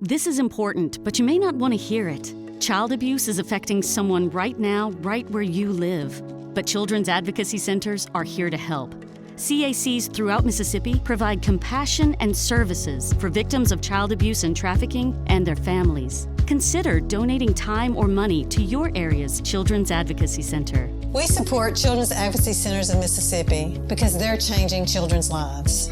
This is important, but you may not want to hear it. Child abuse is affecting someone right now, right where you live. But Children's Advocacy Centers are here to help. CACs throughout Mississippi provide compassion and services for victims of child abuse and trafficking and their families. Consider donating time or money to your area's Children's Advocacy Center. We support Children's Advocacy Centers in Mississippi because they're changing children's lives.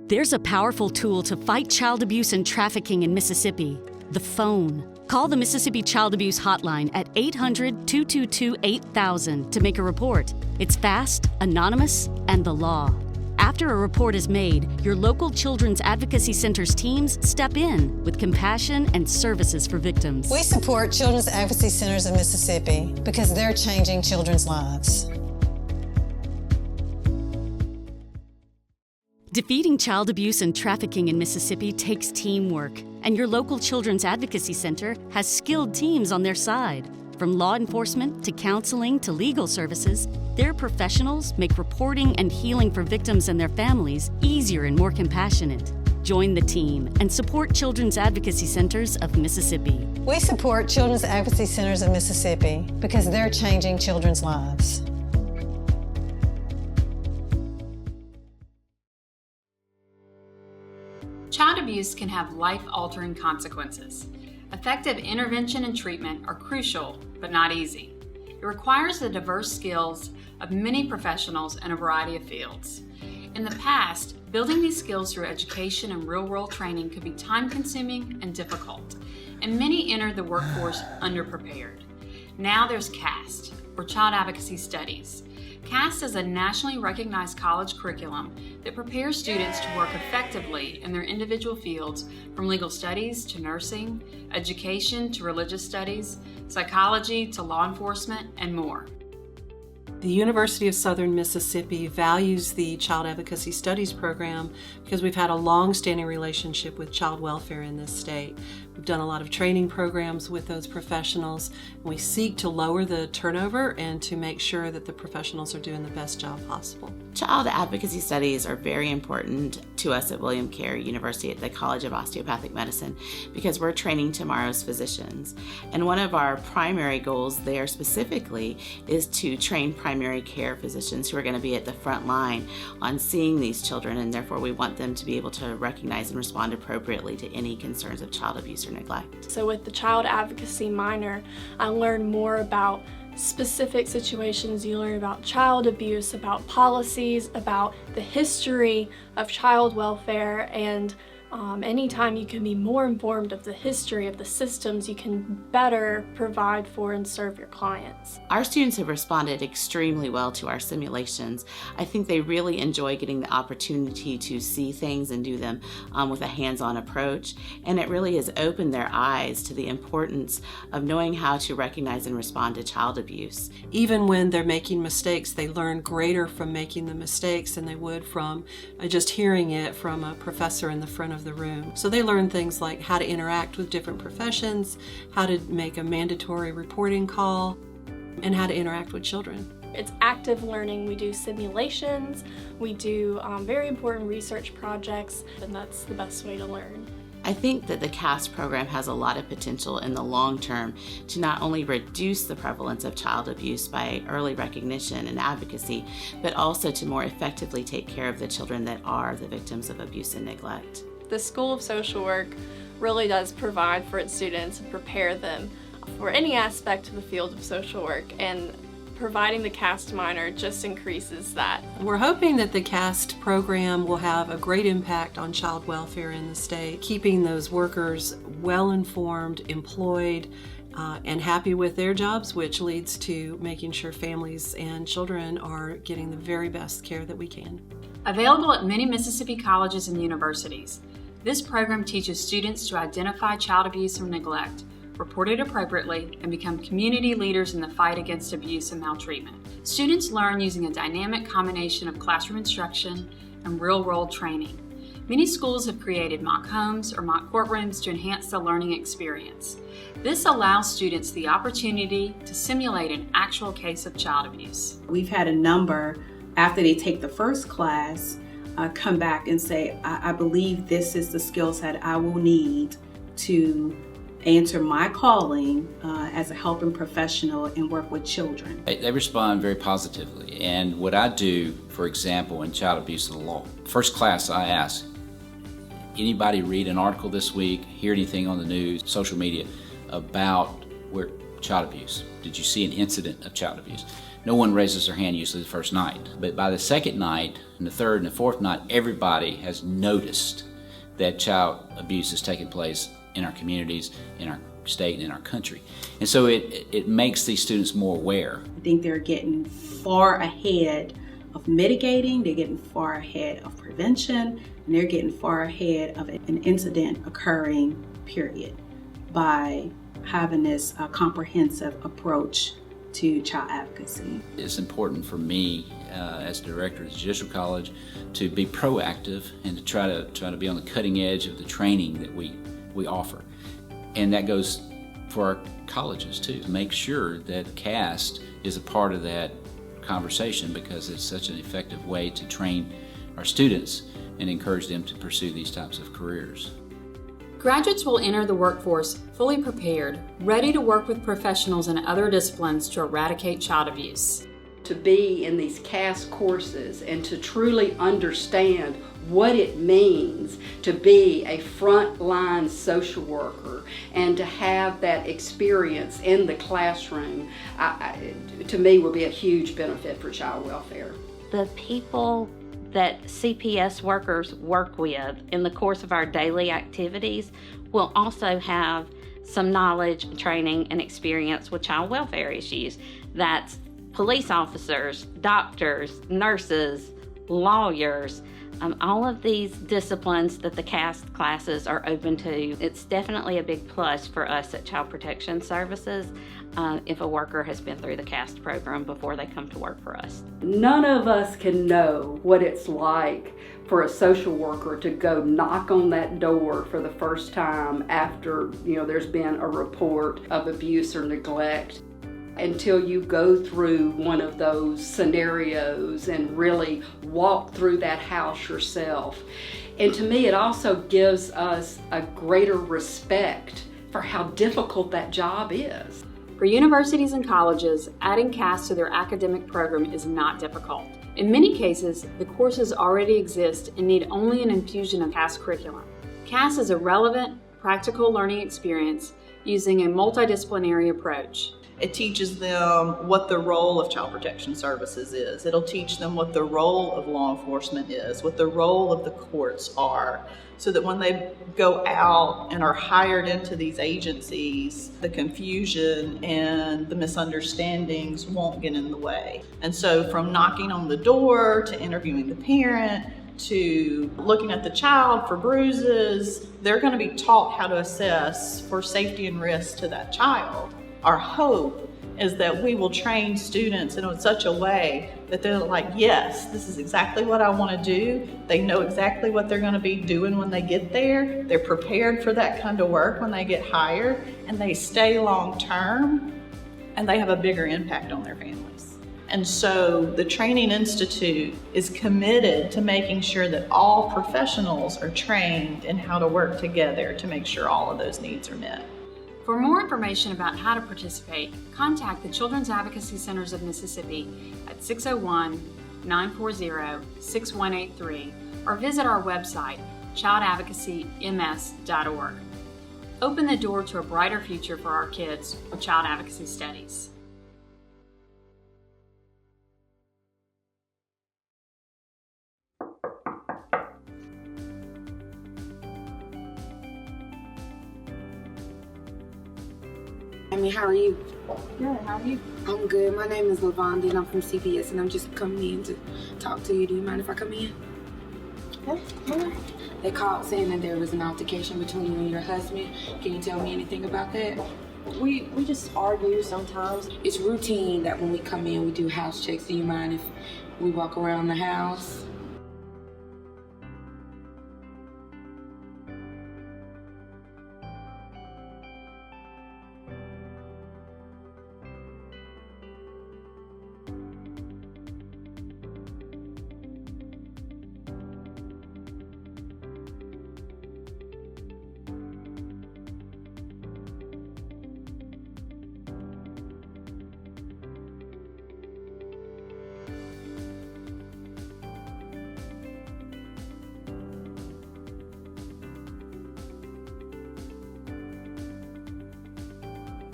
There's a powerful tool to fight child abuse and trafficking in Mississippi: the phone. Call the Mississippi Child Abuse Hotline at 800-222-8000 to make a report. It's fast, anonymous, and the law. After a report is made, your local Children's Advocacy Center's teams step in with compassion and services for victims. We support Children's Advocacy Centers in Mississippi because they're changing children's lives. Defeating child abuse and trafficking in Mississippi takes teamwork, and your local Children's Advocacy Center has skilled teams on their side. From law enforcement to counseling to legal services, their professionals make reporting and healing for victims and their families easier and more compassionate. Join the team and support Children's Advocacy Centers of Mississippi. We support Children's Advocacy Centers in Mississippi because they're changing children's lives. Child abuse can have life-altering consequences. Effective intervention and treatment are crucial, but not easy. It requires the diverse skills of many professionals in a variety of fields. In the past, building these skills through education and real-world training could be time-consuming and difficult, and many entered the workforce underprepared. Now there's CAST, or Child Advocacy Studies. CAST is a nationally recognized college curriculum that prepares students to work effectively in their individual fields, from legal studies to nursing, education to religious studies, psychology to law enforcement, and more. The University of Southern Mississippi values the Child Advocacy Studies program because we've had a long-standing relationship with child welfare in this state. We've done a lot of training programs with those professionals, and we seek to lower the turnover and to make sure that the professionals are doing the best job possible. Child advocacy studies are very important to us at William Carey University at the College of Osteopathic Medicine because we're training tomorrow's physicians. And one of our primary goals there specifically is to train primary care physicians who are going to be at the front line on seeing these children, and therefore we want them to be able to recognize and respond appropriately to any concerns of child abuse or neglect. So with the child advocacy minor, I learned more about specific situations. You learn about child abuse, about policies, about the history of child welfare, and anytime you can be more informed of the history of the systems, you can better provide for and serve your clients. Our students have responded extremely well to our simulations. I think they really enjoy getting the opportunity to see things and do them with a hands-on approach, and it really has opened their eyes to the importance of knowing how to recognize and respond to child abuse. Even when they're making mistakes, they learn greater from making the mistakes than they would from just hearing it from a professor in the front of the room. So they learn things like how to interact with different professions, how to make a mandatory reporting call, and how to interact with children. It's active learning. We do simulations, we do very important research projects, and that's the best way to learn. I think that the CAST program has a lot of potential in the long term to not only reduce the prevalence of child abuse by early recognition and advocacy, but also to more effectively take care of the children that are the victims of abuse and neglect. The School of Social Work really does provide for its students and prepare them for any aspect of the field of social work, and providing the CAST minor just increases that. We're hoping that the CAST program will have a great impact on child welfare in the state, keeping those workers well-informed, employed, and happy with their jobs, which leads to making sure families and children are getting the very best care that we can. Available at many Mississippi colleges and universities, this program teaches students to identify child abuse and neglect, report it appropriately, and become community leaders in the fight against abuse and maltreatment. Students learn using a dynamic combination of classroom instruction and real-world training. Many schools have created mock homes or mock courtrooms to enhance the learning experience. This allows students the opportunity to simulate an actual case of child abuse. We've had a number, after they take the first class, come back and say, I believe this is the skill set I will need to answer my calling as a helping professional and work with children. They respond very positively. And what I do, for example, in child abuse of the law, first class I ask, anybody read an article this week, hear anything on the news, social media about child abuse? Did you see an incident of child abuse? No one raises their hand usually the first night. But by the second night, and the third and the fourth night, everybody has noticed that child abuse is taking place in our communities, in our state, and in our country. And so it makes these students more aware. I think they're getting far ahead of mitigating, they're getting far ahead of prevention, and they're getting far ahead of an incident occurring, period, by having this comprehensive approach to child advocacy. It's important for me as director of the Judicial College to be proactive and to try to be on the cutting edge of the training that we offer. And that goes for our colleges too. Make sure that CAST is a part of that conversation because it's such an effective way to train our students and encourage them to pursue these types of careers. Graduates will enter the workforce fully prepared, ready to work with professionals in other disciplines to eradicate child abuse. To be in these CAST courses and to truly understand what it means to be a frontline social worker and to have that experience in the classroom, to me, will be a huge benefit for child welfare. The people that CPS workers work with in the course of our daily activities will also have some knowledge, training, and experience with child welfare issues. That's police officers, doctors, nurses, lawyers, all of these disciplines that the CAST classes are open to. It's definitely a big plus for us at Child Protection Services if a worker has been through the CAST program before they come to work for us. None of us can know what it's like for a social worker to go knock on that door for the first time after, there's been a report of abuse or neglect, until you go through one of those scenarios and really walk through that house yourself. And to me, it also gives us a greater respect for how difficult that job is. For universities and colleges, adding CAST to their academic program is not difficult. In many cases, the courses already exist and need only an infusion of CAST curriculum. CAST is a relevant, practical learning experience using a multidisciplinary approach. It teaches them what the role of Child Protection Services is. It'll teach them what the role of law enforcement is, what the role of the courts are, so that when they go out and are hired into these agencies, the confusion and the misunderstandings won't get in the way. And so from knocking on the door to interviewing the parent to looking at the child for bruises, they're going to be taught how to assess for safety and risk to that child. Our hope is that we will train students in such a way that they're like, yes, this is exactly what I want to do. They know exactly what they're going to be doing when they get there. They're prepared for that kind of work when they get hired, and they stay long term, and they have a bigger impact on their families. And so the Training Institute is committed to making sure that all professionals are trained in how to work together to make sure all of those needs are met. For more information about how to participate, contact the Children's Advocacy Centers of Mississippi at 601-940-6183 or visit our website, childadvocacyms.org. Open the door to a brighter future for our kids with child advocacy studies. How are you? Good, how are you? I'm good. My name is Lavonda and I'm from CPS and I'm just coming in to talk to you. Do you mind if I come in? Yes. They called saying that there was an altercation between you and your husband. Can you tell me anything about that? We just argue sometimes. It's routine that when we come in we do house checks. Do you mind if we walk around the house?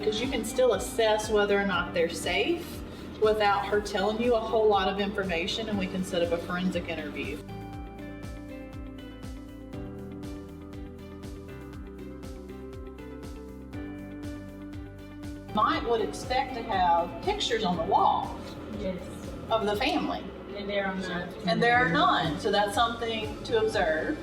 Because you can still assess whether or not they're safe without her telling you a whole lot of information, and we can set up a forensic interview. Would expect to have pictures on the wall of the family. And there are none. And there are none, so that's something to observe.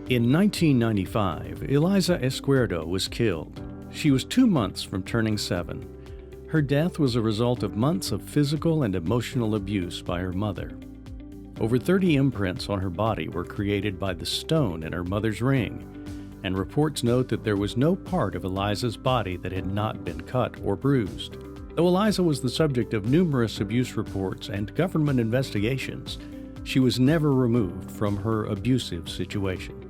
In 1995, Eliza Esquerdo was killed. She was 2 months from turning 7. Her death was a result of months of physical and emotional abuse by her mother. Over 30 imprints on her body were created by the stone in her mother's ring, and reports note that there was no part of Eliza's body that had not been cut or bruised. Though Eliza was the subject of numerous abuse reports and government investigations, she was never removed from her abusive situation.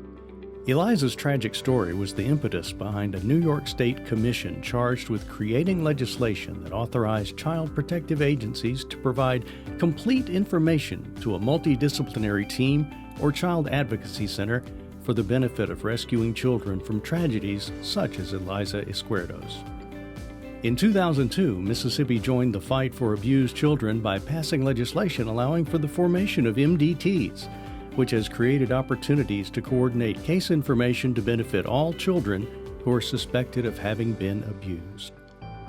Eliza's tragic story was the impetus behind a New York State commission charged with creating legislation that authorized child protective agencies to provide complete information to a multidisciplinary team or child advocacy center for the benefit of rescuing children from tragedies such as Eliza Esquerdo's. In 2002, Mississippi joined the fight for abused children by passing legislation allowing for the formation of MDTs, which has created opportunities to coordinate case information to benefit all children who are suspected of having been abused.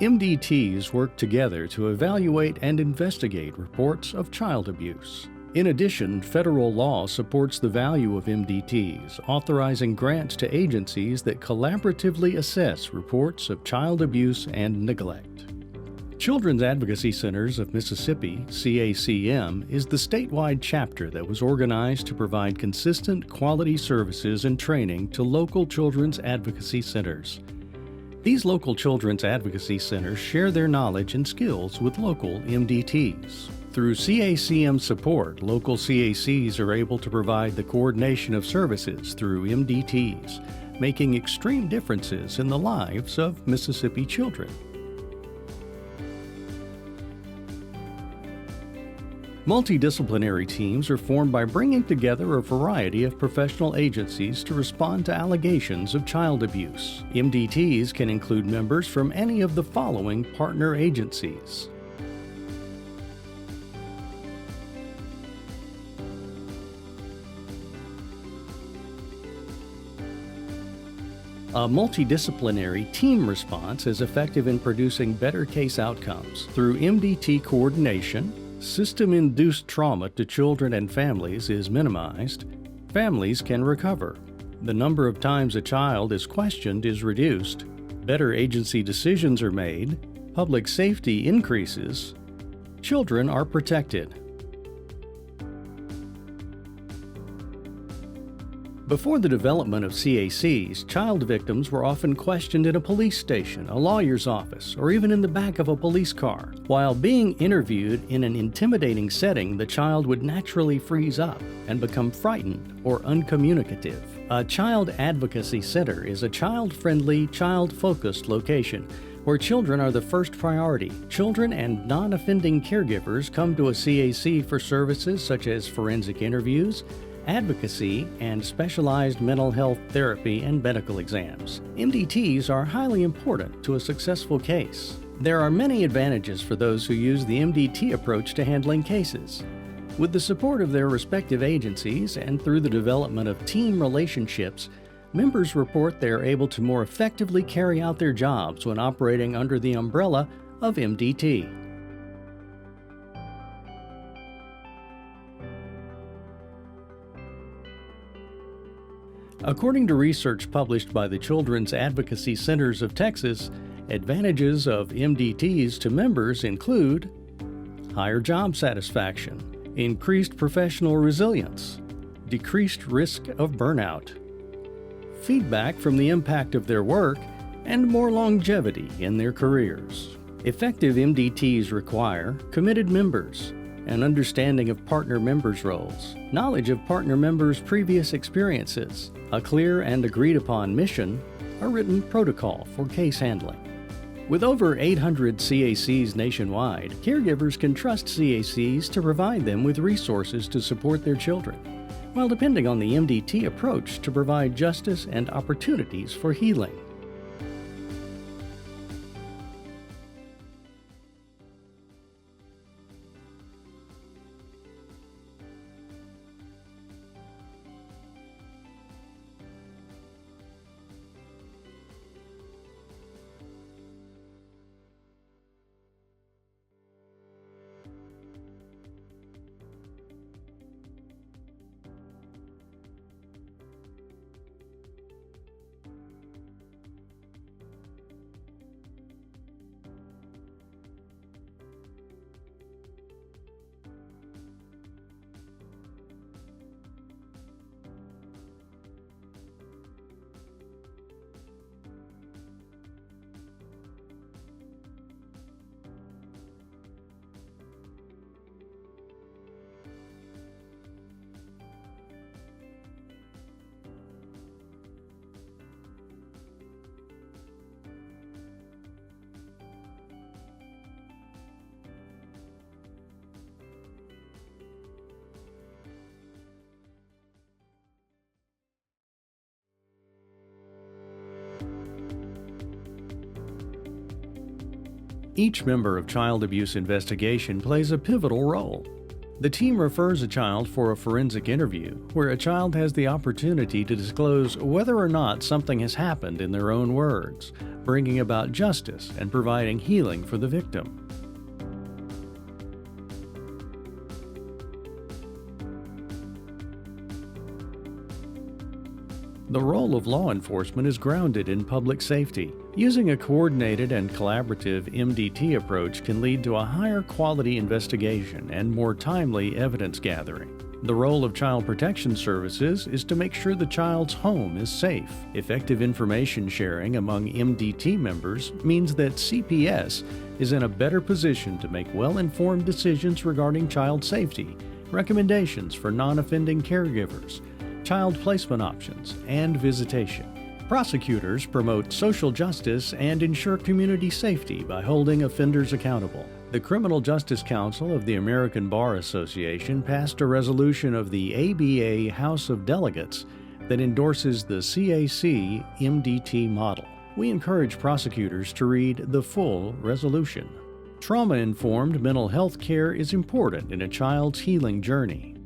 MDTs work together to evaluate and investigate reports of child abuse. In addition, federal law supports the value of MDTs, authorizing grants to agencies that collaboratively assess reports of child abuse and neglect. Children's Advocacy Centers of Mississippi, CACM, is the statewide chapter that was organized to provide consistent quality services and training to local children's advocacy centers. These local children's advocacy centers share their knowledge and skills with local MDTs. Through CACM support, local CACs are able to provide the coordination of services through MDTs, making extreme differences in the lives of Mississippi children. Multidisciplinary teams are formed by bringing together a variety of professional agencies to respond to allegations of child abuse. MDTs can include members from any of the following partner agencies: a multidisciplinary team response is effective in producing better case outcomes. Through MDT coordination, system-induced trauma to children and families is minimized. Families can recover. The number of times a child is questioned is reduced. Better agency decisions are made. Public safety increases. Children are protected. Before the development of CACs, child victims were often questioned in a police station, a lawyer's office, or even in the back of a police car. While being interviewed in an intimidating setting, the child would naturally freeze up and become frightened or uncommunicative. A child advocacy center is a child-friendly, child-focused location where children are the first priority. Children and non-offending caregivers come to a CAC for services such as forensic interviews, advocacy, and specialized mental health therapy and medical exams. MDTs are highly important to a successful case. There are many advantages for those who use the MDT approach to handling cases. With the support of their respective agencies and through the development of team relationships, members report they are able to more effectively carry out their jobs when operating under the umbrella of MDT. According to research published by the Children's Advocacy Centers of Texas, advantages of MDTs to members include higher job satisfaction, increased professional resilience, decreased risk of burnout, feedback from the impact of their work, and more longevity in their careers. Effective MDTs require committed members, an understanding of partner members' roles, knowledge of partner members' previous experiences, a clear and agreed-upon mission, a written protocol for case handling. With over 800 CACs nationwide, caregivers can trust CACs to provide them with resources to support their children, while depending on the MDT approach to provide justice and opportunities for healing. Each member of child abuse investigation plays a pivotal role. The team refers a child for a forensic interview, where a child has the opportunity to disclose whether or not something has happened in their own words, bringing about justice and providing healing for the victim. The role of law enforcement is grounded in public safety. Using a coordinated and collaborative MDT approach can lead to a higher quality investigation and more timely evidence gathering. The role of Child Protection Services is to make sure the child's home is safe. Effective information sharing among MDT members means that CPS is in a better position to make well-informed decisions regarding child safety, recommendations for non-offending caregivers, child placement options, and visitation. Prosecutors promote social justice and ensure community safety by holding offenders accountable. The Criminal Justice Council of the American Bar Association passed a resolution of the ABA House of Delegates that endorses the CAC MDT model. We encourage prosecutors to read the full resolution. Trauma-informed mental health care is important in a child's healing journey.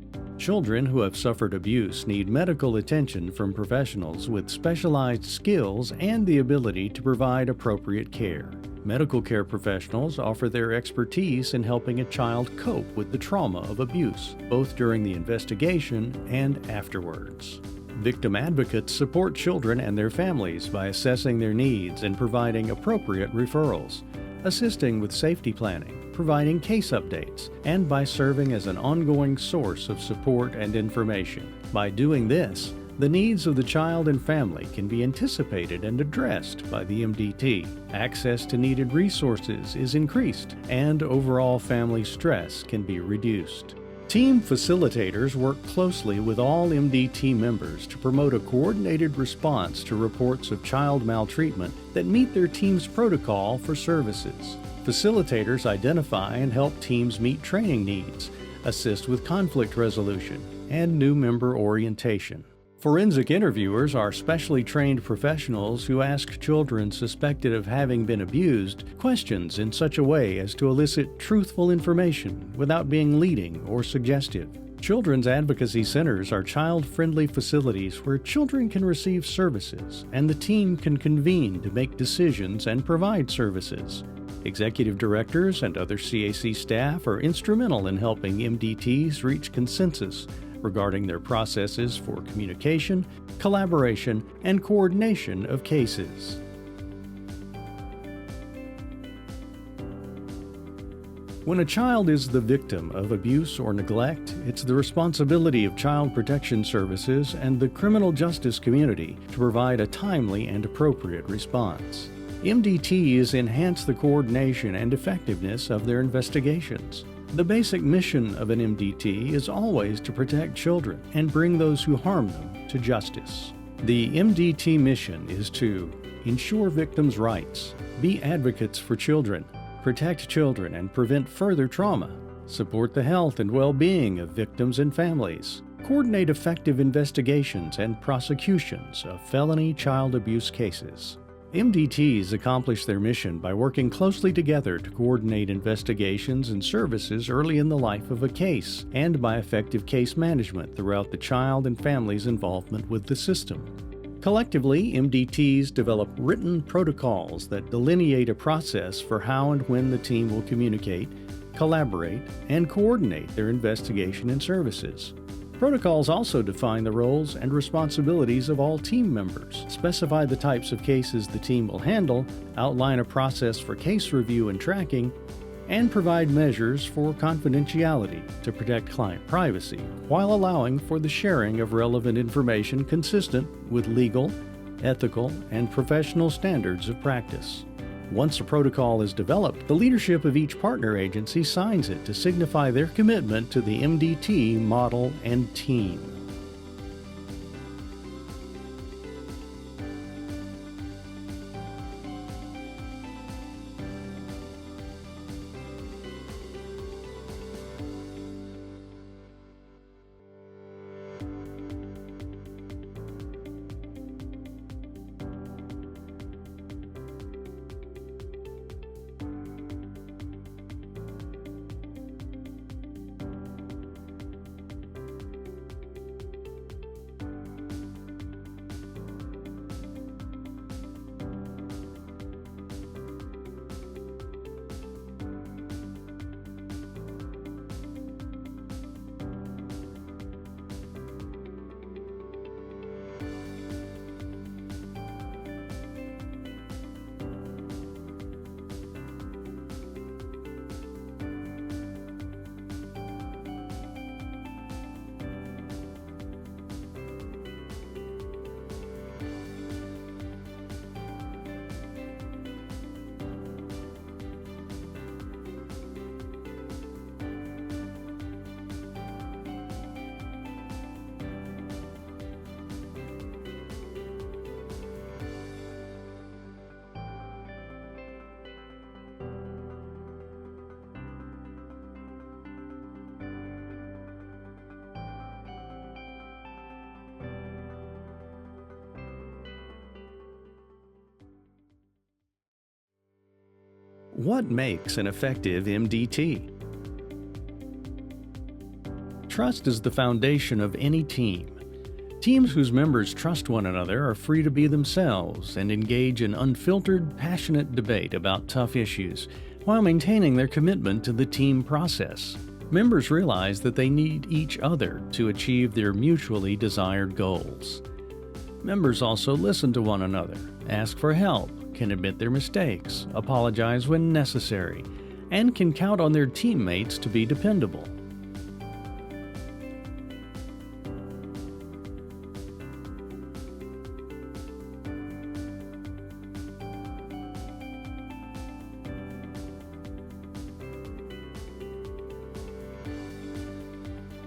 Children who have suffered abuse need medical attention from professionals with specialized skills and the ability to provide appropriate care. Medical care professionals offer their expertise in helping a child cope with the trauma of abuse, both during the investigation and afterwards. Victim advocates support children and their families by assessing their needs and providing appropriate referrals, assisting with safety planning, providing case updates, and by serving as an ongoing source of support and information. By doing this, the needs of the child and family can be anticipated and addressed by the MDT. Access to needed resources is increased, and overall family stress can be reduced. Team facilitators work closely with all MDT members to promote a coordinated response to reports of child maltreatment that meet their team's protocol for services. Facilitators identify and help teams meet training needs, assist with conflict resolution, and new member orientation. Forensic interviewers are specially trained professionals who ask children suspected of having been abused questions in such a way as to elicit truthful information without being leading or suggestive. Children's advocacy centers are child-friendly facilities where children can receive services and the team can convene to make decisions and provide services. Executive directors and other CAC staff are instrumental in helping MDTs reach consensus regarding their processes for communication, collaboration, and coordination of cases. When a child is the victim of abuse or neglect, it's the responsibility of Child Protection Services and the criminal justice community to provide a timely and appropriate response. MDTs enhance the coordination and effectiveness of their investigations. The basic mission of an MDT is always to protect children and bring those who harm them to justice. The MDT mission is to ensure victims' rights, be advocates for children, protect children and prevent further trauma, support the health and well-being of victims and families, coordinate effective investigations and prosecutions of felony child abuse cases. MDTs accomplish their mission by working closely together to coordinate investigations and services early in the life of a case and by effective case management throughout the child and family's involvement with the system. Collectively, MDTs develop written protocols that delineate a process for how and when the team will communicate, collaborate, and coordinate their investigation and services. Protocols also define the roles and responsibilities of all team members, specify the types of cases the team will handle, outline a process for case review and tracking, and provide measures for confidentiality to protect client privacy, while allowing for the sharing of relevant information consistent with legal, ethical, and professional standards of practice. Once a protocol is developed, the leadership of each partner agency signs it to signify their commitment to the MDT model and team. What makes an effective MDT? Trust is the foundation of any team. Teams whose members trust one another are free to be themselves and engage in unfiltered, passionate debate about tough issues while maintaining their commitment to the team process. Members realize that they need each other to achieve their mutually desired goals. Members also listen to one another, ask for help, can admit their mistakes, apologize when necessary, and can count on their teammates to be dependable.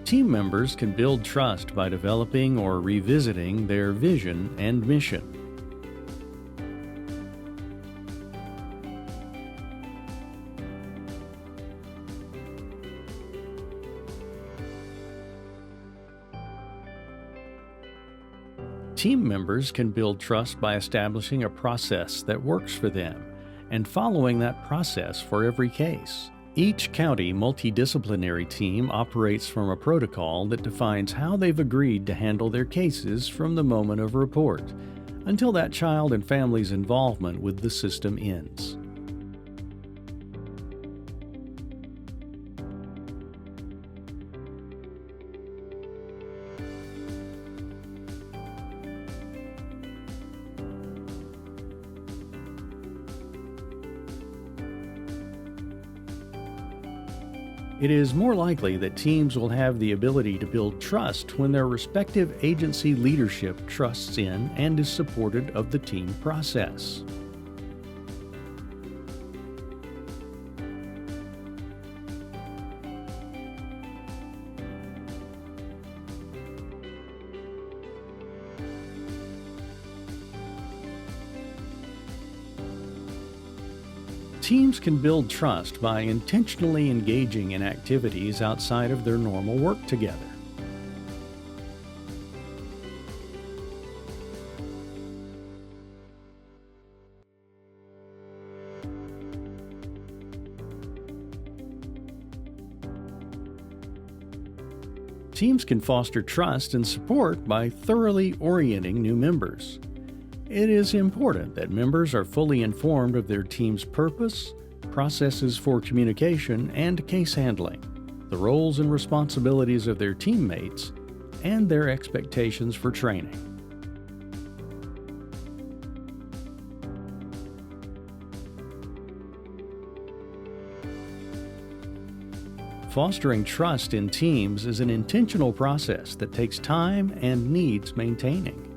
Team members can build trust by developing or revisiting their vision and mission. Team members can build trust by establishing a process that works for them and following that process for every case. Each county multidisciplinary team operates from a protocol that defines how they've agreed to handle their cases from the moment of report until that child and family's involvement with the system ends. It is more likely that teams will have the ability to build trust when their respective agency leadership trusts in and is supportive of the team process. Teams can build trust by intentionally engaging in activities outside of their normal work together. Teams can foster trust and support by thoroughly orienting new members. It is important that members are fully informed of their team's purpose, processes for communication and case handling, the roles and responsibilities of their teammates, and their expectations for training. Fostering trust in teams is an intentional process that takes time and needs maintaining.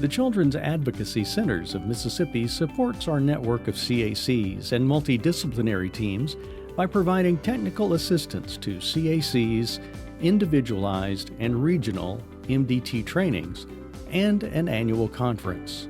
The Children's Advocacy Centers of Mississippi supports our network of CACs and multidisciplinary teams by providing technical assistance to CACs, individualized and regional MDT trainings, and an annual conference.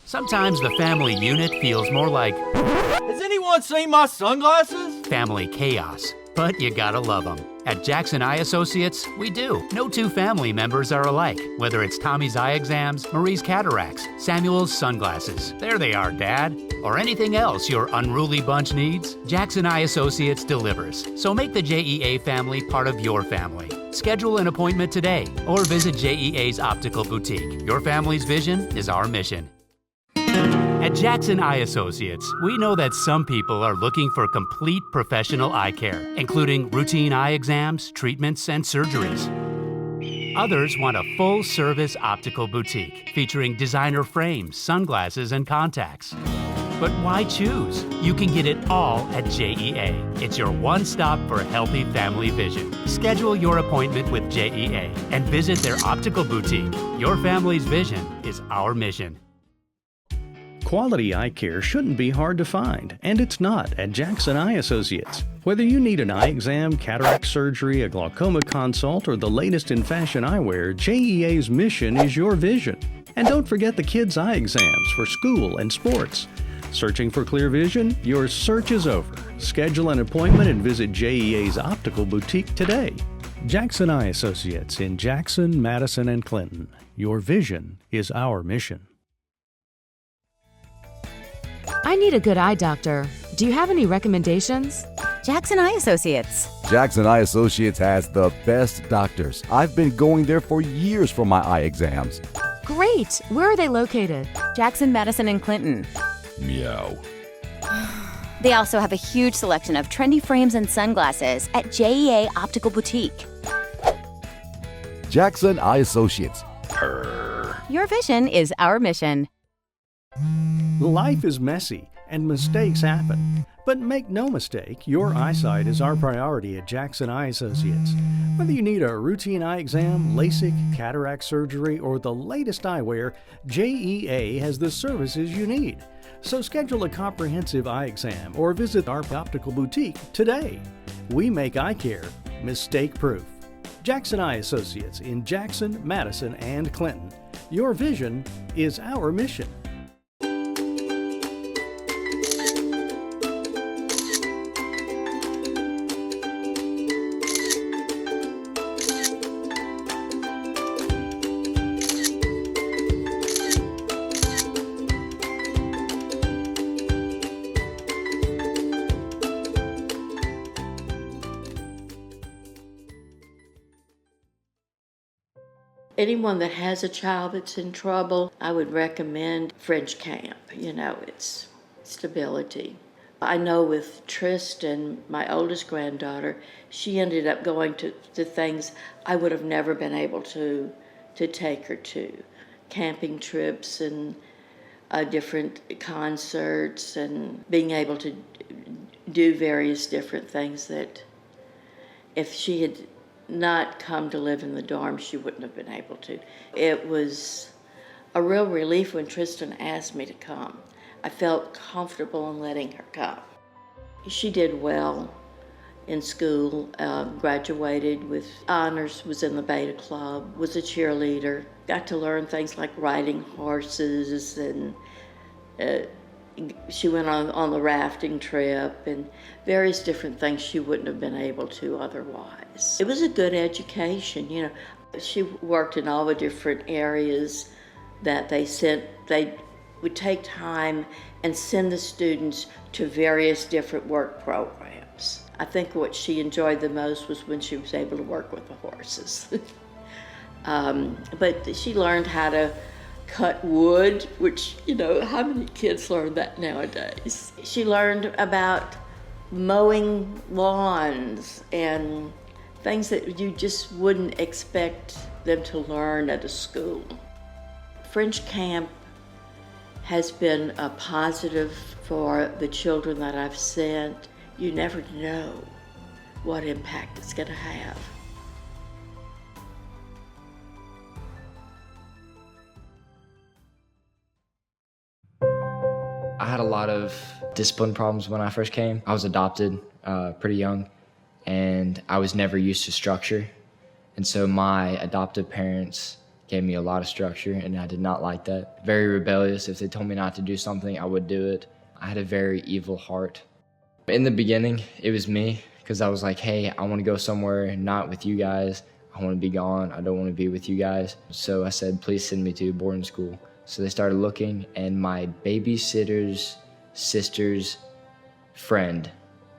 Sometimes the family unit feels more like, has anyone seen my sunglasses? Family chaos. But you gotta love them. At Jackson Eye Associates, we do. No two family members are alike. Whether it's Tommy's eye exams, Marie's cataracts, Samuel's sunglasses. There they are, Dad. Or anything else your unruly bunch needs, Jackson Eye Associates delivers. So make the JEA family part of your family. Schedule an appointment today or visit JEA's Optical Boutique. Your family's vision is our mission. At Jackson Eye Associates, we know that some people are looking for complete professional eye care, including routine eye exams, treatments, and surgeries. Others want a full-service optical boutique featuring designer frames, sunglasses, and contacts. But why choose? You can get it all at JEA. It's your one-stop for healthy family vision. Schedule your appointment with JEA and visit their optical boutique. Your family's vision is our mission. Quality eye care shouldn't be hard to find, and it's not at Jackson Eye Associates. Whether you need an eye exam, cataract surgery, a glaucoma consult, or the latest in fashion eyewear, JEA's mission is your vision. And don't forget the kids' eye exams for school and sports. Searching for clear vision? Your search is over. Schedule an appointment and visit JEA's Optical Boutique today. Jackson Eye Associates in Jackson, Madison, and Clinton. Your vision is our mission. I need a good eye doctor. Do you have any recommendations? Jackson Eye Associates. Jackson Eye Associates has the best doctors. I've been going there for years for my eye exams. Great! Where are they located? Jackson, Madison, and Clinton. Meow. They also have a huge selection of trendy frames and sunglasses at JEA Optical Boutique. Jackson Eye Associates. Your vision is our mission. Life is messy and mistakes happen. But make no mistake, your eyesight is our priority at Jackson Eye Associates. Whether you need a routine eye exam, LASIK, cataract surgery, or the latest eyewear, JEA has the services you need. So schedule a comprehensive eye exam or visit our optical boutique today. We make eye care mistake-proof. Jackson Eye Associates in Jackson, Madison, and Clinton. Your vision is our mission. Anyone that has a child that's in trouble, I would recommend French camp. You know, it's stability. I know with Tristan, my oldest granddaughter, she ended up going to things I would have never been able to take her to. Camping trips and different concerts and being able to do various different things that if she had not come to live in the dorm, she wouldn't have been able to. It was a real relief when Tristan asked me to come. I felt comfortable in letting her come. She did well in school, graduated with honors, was in the Beta Club, was a cheerleader, got to learn things like riding horses and She went on the rafting trip and various different things she wouldn't have been able to otherwise. It was a good education, you know. She worked in all the different areas that they would take time and send the students to various different work programs. I think what she enjoyed the most was when she was able to work with the horses. But she learned how to cut wood, which, you know, how many kids learn that nowadays? She learned about mowing lawns and things that you just wouldn't expect them to learn at a school. French camp has been a positive for the children that I've sent. You never know what impact it's going to have. I had a lot of discipline problems when I first came. I was adopted pretty young, and I was never used to structure. And so my adoptive parents gave me a lot of structure, and I did not like that. Very rebellious. If they told me not to do something, I would do it. I had a very evil heart. In the beginning, it was me, because I was like, hey, I want to go somewhere not with you guys. I want to be gone. I don't want to be with you guys. So I said, please send me to boarding school. So they started looking, and my babysitter's sister's friend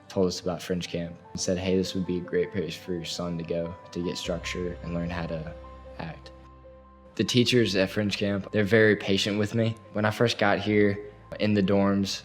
told us about French camp and said, hey, this would be a great place for your son to go to get structure and learn how to act. The teachers at French camp, they're very patient with me. When I first got here in the dorms,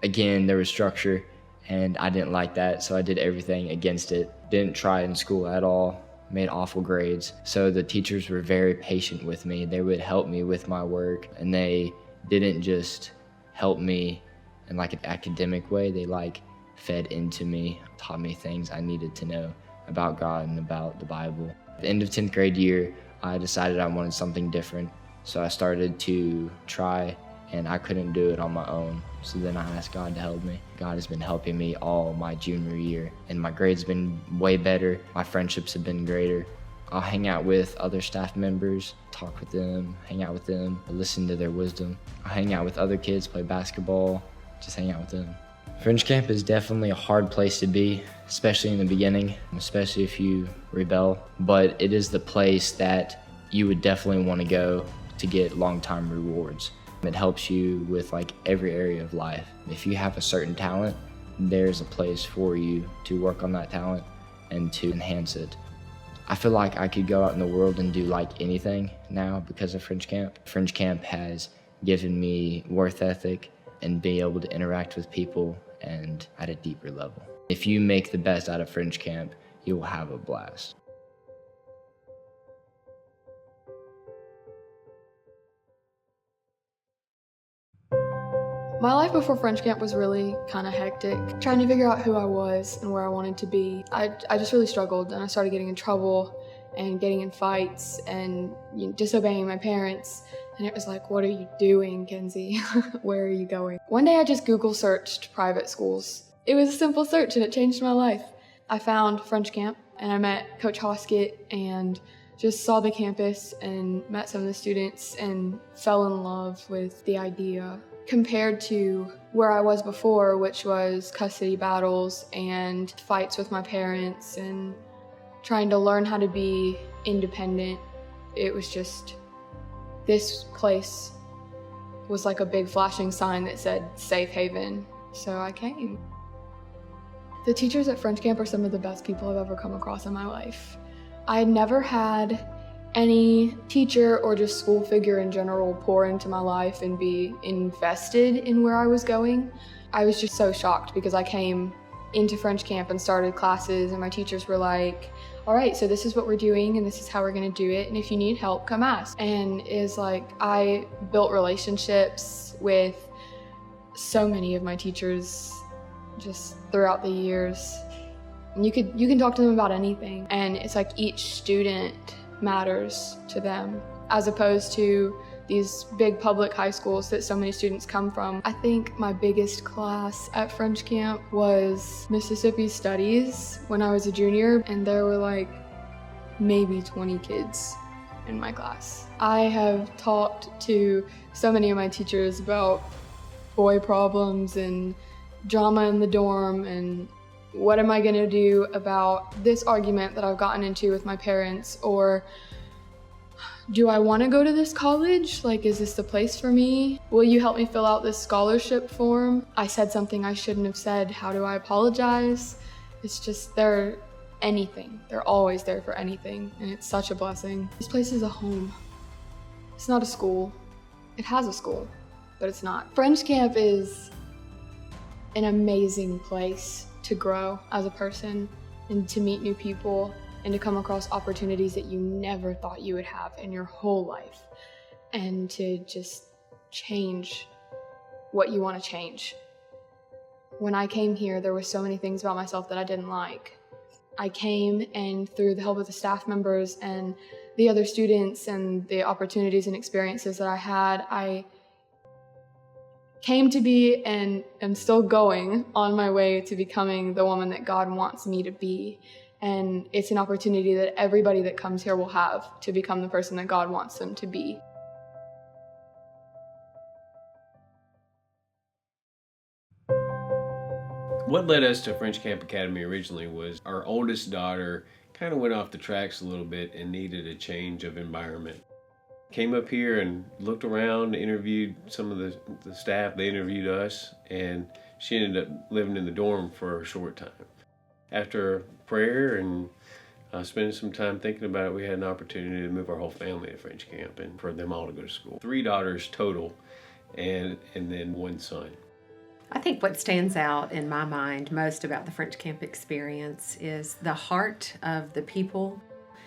again, there was structure, and I didn't like that, so I did everything against it. Didn't try in school at all. Made awful grades. So the teachers were very patient with me. They would help me with my work, and they didn't just help me in like an academic way. They like fed into me, taught me things I needed to know about God and about the Bible. At the end of 10th grade year, I decided I wanted something different. So I started to try, and I couldn't do it on my own. So then I asked God to help me. God has been helping me all my junior year, and my grades have been way better. My friendships have been greater. I'll hang out with other staff members, talk with them, hang out with them, listen to their wisdom. I'll hang out with other kids, play basketball, just hang out with them. French camp is definitely a hard place to be, especially in the beginning, especially if you rebel. But it is the place that you would definitely want to go to get long-time rewards. It helps you with like every area of life. If you have a certain talent, there's a place for you to work on that talent and to enhance it. I feel like I could go out in the world and do like anything now because of French camp. French camp has given me work ethic and being able to interact with people and at a deeper level. If you make the best out of French camp, you will have a blast. My life before French camp was really kind of hectic. Trying to figure out who I was and where I wanted to be. I just really struggled, and I started getting in trouble and getting in fights and disobeying my parents. And it was like, what are you doing, Kenzi? Where are you going? One day I just Google searched private schools. It was a simple search and it changed my life. I found French camp and I met Coach Hoskett and just saw the campus and met some of the students and fell in love with the idea. Compared to where I was before, which was custody battles and fights with my parents and trying to learn how to be independent, it was just, this place was like a big flashing sign that said safe haven, so I came. The teachers at French camp are some of the best people I've ever come across in my life. I had never had any teacher or just school figure in general pour into my life and be invested in where I was going. I was just so shocked because I came into French camp and started classes and my teachers were like, all right, so this is what we're doing and this is how we're gonna do it, and if you need help, come ask. And it's like, I built relationships with so many of my teachers just throughout the years. And you can talk to them about anything, and it's like each student matters to them, as opposed to these big public high schools that so many students come from. I think my biggest class at French camp was Mississippi Studies when I was a junior, and there were like maybe 20 kids in my class. I have talked to so many of my teachers about boy problems and drama in the dorm, and what am I gonna do about this argument that I've gotten into with my parents, or do I wanna go to this college? Like, is this the place for me? Will you help me fill out this scholarship form? I said something I shouldn't have said, how do I apologize? It's just, they're anything. They're always there for anything, and it's such a blessing. This place is a home. It's not a school. It has a school, but it's not. French Camp is an amazing place to grow as a person and to meet new people and to come across opportunities that you never thought you would have in your whole life, and to just change what you want to change. When I came here, there were so many things about myself that I didn't like. I came, and through the help of the staff members and the other students and the opportunities and experiences that I had, I came to be and am still going on my way to becoming the woman that God wants me to be. And it's an opportunity that everybody that comes here will have to become the person that God wants them to be. What led us to French Camp Academy originally was our oldest daughter kind of went off the tracks a little bit and needed a change of environment. Came up here and looked around, interviewed some of the staff, they interviewed us, and she ended up living in the dorm for a short time. After prayer and spending some time thinking about it, we had an opportunity to move our whole family to French Camp and for them all to go to school. 3 daughters total, and then 1 son. I think what stands out in my mind most about the French Camp experience is the heart of the people.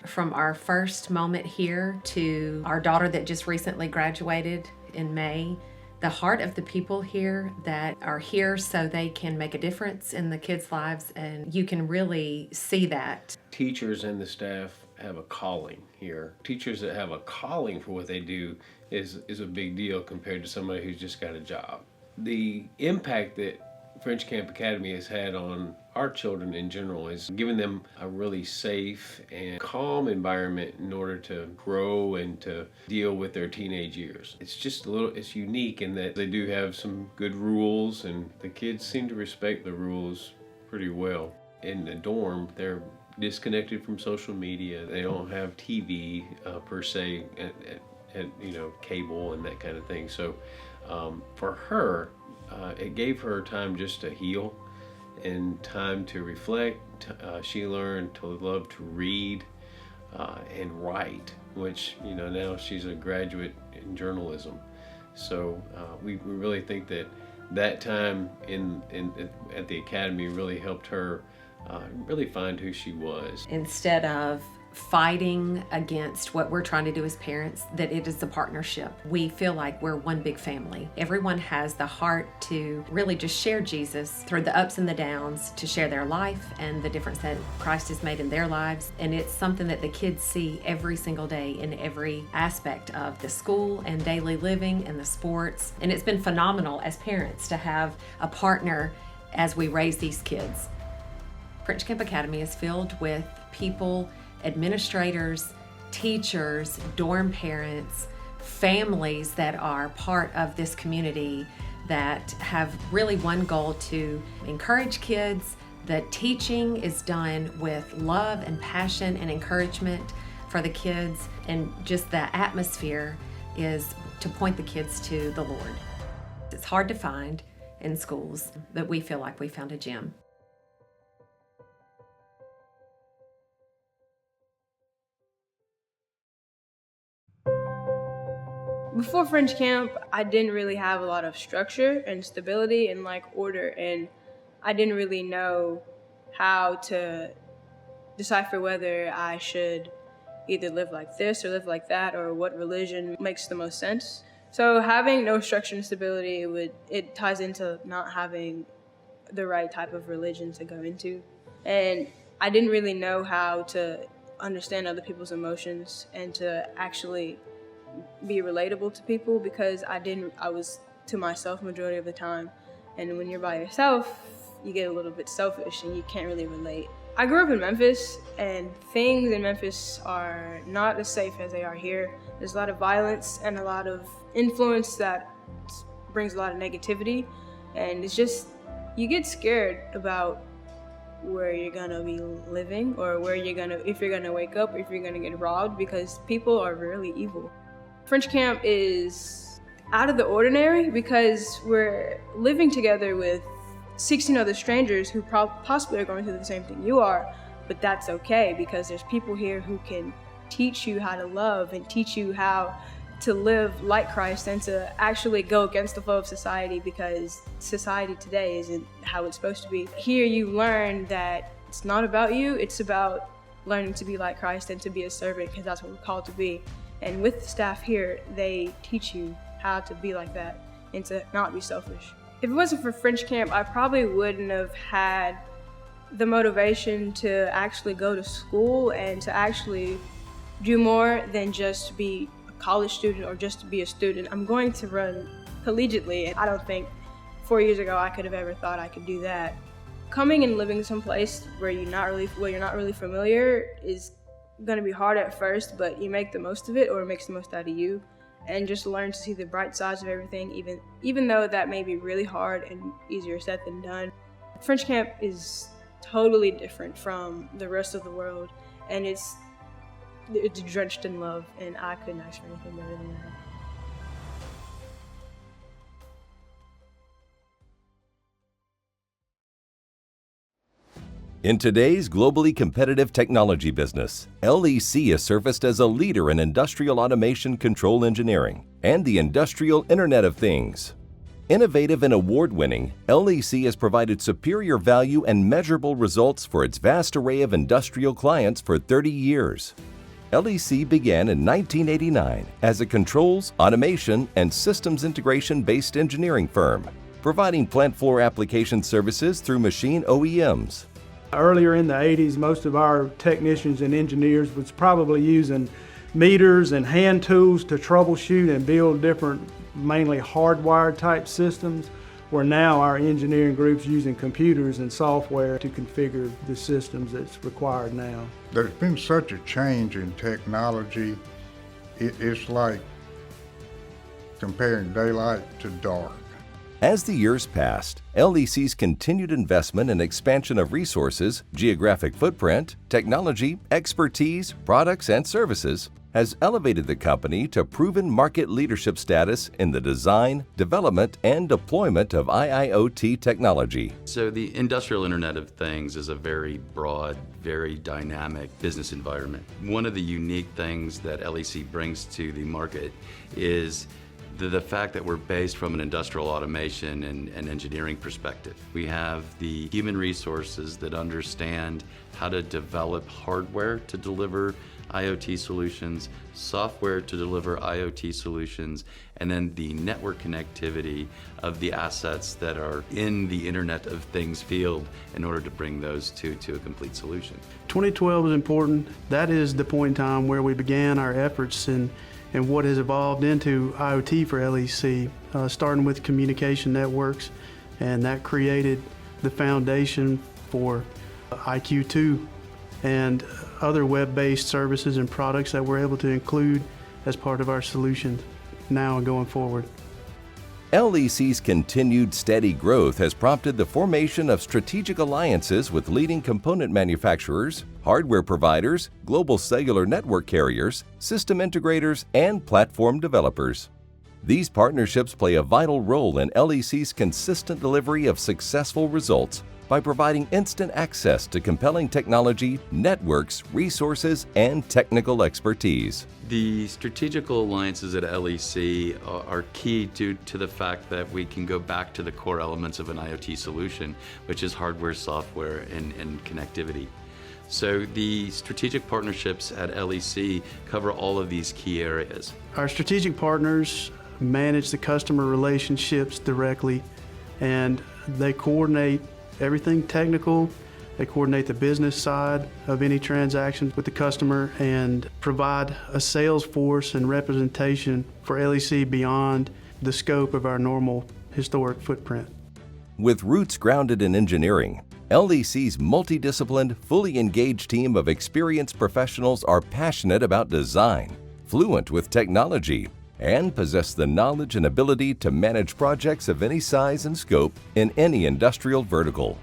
From our first moment here to our daughter that just recently graduated in May, the heart of the people here that are here so they can make a difference in the kids' lives, and you can really see that. Teachers and the staff have a calling here. Teachers that have a calling for what they do is a big deal compared to somebody who's just got a job. The impact that French Camp Academy has had on our children in general is giving them a really safe and calm environment in order to grow and to deal with their teenage years. It's just it's unique in that they do have some good rules, and the kids seem to respect the rules pretty well. In the dorm, they're disconnected from social media. They don't have TV per se, at cable and that kind of thing. So for her, it gave her time just to heal and time to reflect. She learned to love to read and write, which now she's a graduate in journalism. So we really think that time at the academy really helped her really find who she was. Instead of fighting against what we're trying to do as parents, that it is a partnership. We feel like we're one big family. Everyone has the heart to really just share Jesus through the ups and the downs, to share their life and the difference that Christ has made in their lives. And it's something that the kids see every single day in every aspect of the school and daily living and the sports. And it's been phenomenal as parents to have a partner as we raise these kids. French Camp Academy is filled with people, administrators, teachers, dorm parents, families that are part of this community that have really one goal: to encourage kids. The teaching is done with love and passion and encouragement for the kids, and just the atmosphere is to point the kids to the Lord. It's hard to find in schools, but we feel like we found a gem. Before French Camp, I didn't really have a lot of structure and stability and order, and I didn't really know how to decipher whether I should either live like this or live like that, or what religion makes the most sense. So having no structure and stability, it ties into not having the right type of religion to go into. And I didn't really know how to understand other people's emotions and to actually be relatable to people, because I was to myself majority of the time. And when you're by yourself, you get a little bit selfish and you can't really relate. I grew up in Memphis, and things in Memphis are not as safe as they are here. There's a lot of violence and a lot of influence that brings a lot of negativity, and it's just, you get scared about where you're gonna be living, or if you're gonna wake up, or if you're gonna get robbed, because people are really evil. French camp is out of the ordinary because we're living together with 16 other strangers who possibly are going through the same thing you are, but that's okay because there's people here who can teach you how to love and teach you how to live like Christ and to actually go against the flow of society, because society today isn't how it's supposed to be. Here you learn that it's not about you, it's about learning to be like Christ and to be a servant, because that's what we're called to be. And with the staff here, they teach you how to be like that and to not be selfish. If it wasn't for French camp, I probably wouldn't have had the motivation to actually go to school and to actually do more than just be a college student or just to be a student. I'm going to run collegiately, and I don't think 4 years ago I could have ever thought I could do that. Coming and living someplace where you're not really familiar is going to be hard at first, but you make the most of it, or it makes the most out of you, and just learn to see the bright sides of everything, even though that may be really hard and easier said than done. French camp is totally different from the rest of the world, and it's drenched in love, and I couldn't ask for anything better than that. In today's globally competitive technology business, LEC is surfaced as a leader in industrial automation control engineering and the industrial Internet of Things. Innovative and award-winning, LEC has provided superior value and measurable results for its vast array of industrial clients for 30 years. LEC began in 1989 as a controls, automation, and systems integration-based engineering firm, providing plant floor application services through machine OEMs. Earlier in the 80s, most of our technicians and engineers was probably using meters and hand tools to troubleshoot and build different, mainly hardwired type systems, where now our engineering group's using computers and software to configure the systems that's required now. There's been such a change in technology. It's like comparing daylight to dark. As the years passed, LEC's continued investment and expansion of resources, geographic footprint, technology, expertise, products, and services has elevated the company to proven market leadership status in the design, development, and deployment of IIoT technology. So the industrial Internet of Things is a very broad, very dynamic business environment. One of the unique things that LEC brings to the market is the fact that we're based from an industrial automation and engineering perspective. We have the human resources that understand how to develop hardware to deliver IoT solutions, software to deliver IoT solutions, and then the network connectivity of the assets that are in the Internet of Things field in order to bring those to a complete solution. 2012 is important. That is the point in time where we began our efforts and what has evolved into IoT for LEC, starting with communication networks, and that created the foundation for IQ2 and other web-based services and products that we're able to include as part of our solutions now and going forward. LEC's continued steady growth has prompted the formation of strategic alliances with leading component manufacturers, hardware providers, global cellular network carriers, system integrators, and platform developers. These partnerships play a vital role in LEC's consistent delivery of successful results by providing instant access to compelling technology, networks, resources, and technical expertise. The strategical alliances at LEC are key due to the fact that we can go back to the core elements of an IoT solution, which is hardware, software, and connectivity. So the strategic partnerships at LEC cover all of these key areas. Our strategic partners manage the customer relationships directly, and they coordinate everything technical. They coordinate the business side of any transaction with the customer and provide a sales force and representation for LEC beyond the scope of our normal historic footprint. With roots grounded in engineering, LEC's multidisciplined, fully engaged team of experienced professionals are passionate about design, fluent with technology, and possess the knowledge and ability to manage projects of any size and scope in any industrial vertical.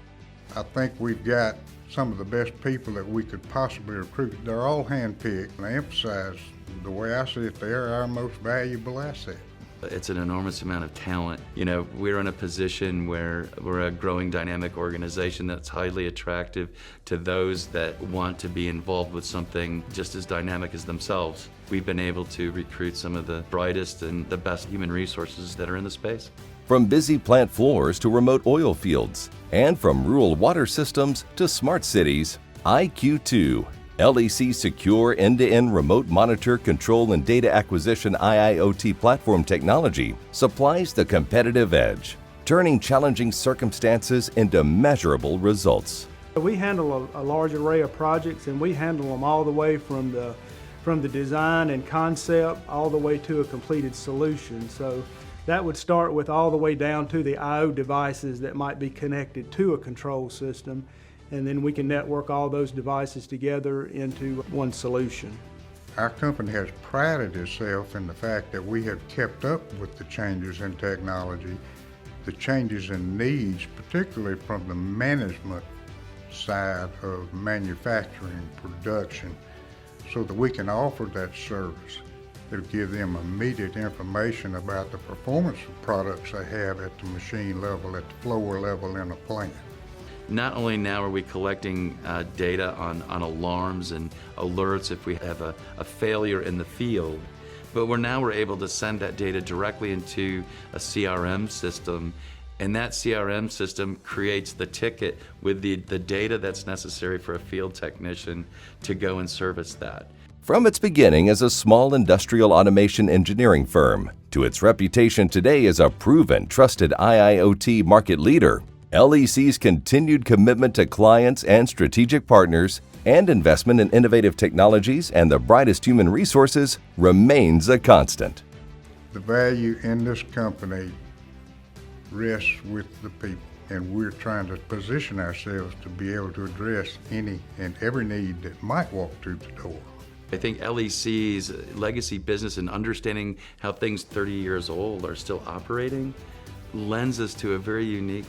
I think we've got some of the best people that we could possibly recruit. They're all handpicked, and I emphasize, the way I see it, they're our most valuable asset. It's an enormous amount of talent. You know, we're in a position where we're a growing dynamic organization that's highly attractive to those that want to be involved with something just as dynamic as themselves. We've been able to recruit some of the brightest and the best human resources that are in the space. From busy plant floors to remote oil fields, and from rural water systems to smart cities, IQ2, LEC's secure end-to-end remote monitor, control, and data acquisition IIoT platform technology supplies the competitive edge, turning challenging circumstances into measurable results. We handle a large array of projects, and we handle them all the way from the design and concept all the way to a completed solution. So that would start with all the way down to the I/O devices that might be connected to a control system, and then we can network all those devices together into one solution. Our company has prided itself in the fact that we have kept up with the changes in technology, the changes in needs, particularly from the management side of manufacturing, production, so that we can offer that service. It'll give them immediate information about the performance of products they have at the machine level, at the floor level in a plant. Not only now are we collecting data on alarms and alerts if we have a failure in the field, but we're able to send that data directly into a CRM system, and that CRM system creates the ticket with the data that's necessary for a field technician to go and service that. From its beginning as a small industrial automation engineering firm to its reputation today as a proven, trusted IIoT market leader, LEC's continued commitment to clients and strategic partners and investment in innovative technologies and the brightest human resources remains a constant. The value in this company rests with the people, and we're trying to position ourselves to be able to address any and every need that might walk through the door. I think LEC's legacy business and understanding how things 30 years old are still operating lends us to a very unique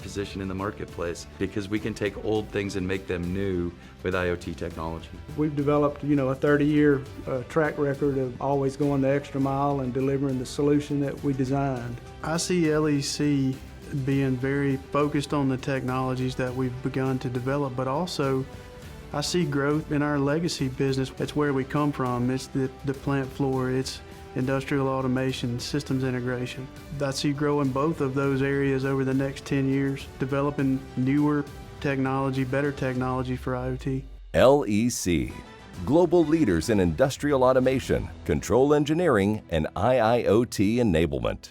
position in the marketplace, because we can take old things and make them new with IoT technology. We've developed, a 30-year track record of always going the extra mile and delivering the solution that we designed. I see LEC being very focused on the technologies that we've begun to develop, but also I see growth in our legacy business. It's where we come from. It's the plant floor. It's industrial automation, systems integration. I see growing both of those areas over the next 10 years, developing newer technology, better technology for IoT. LEC, global leaders in industrial automation, control engineering, and IIoT enablement.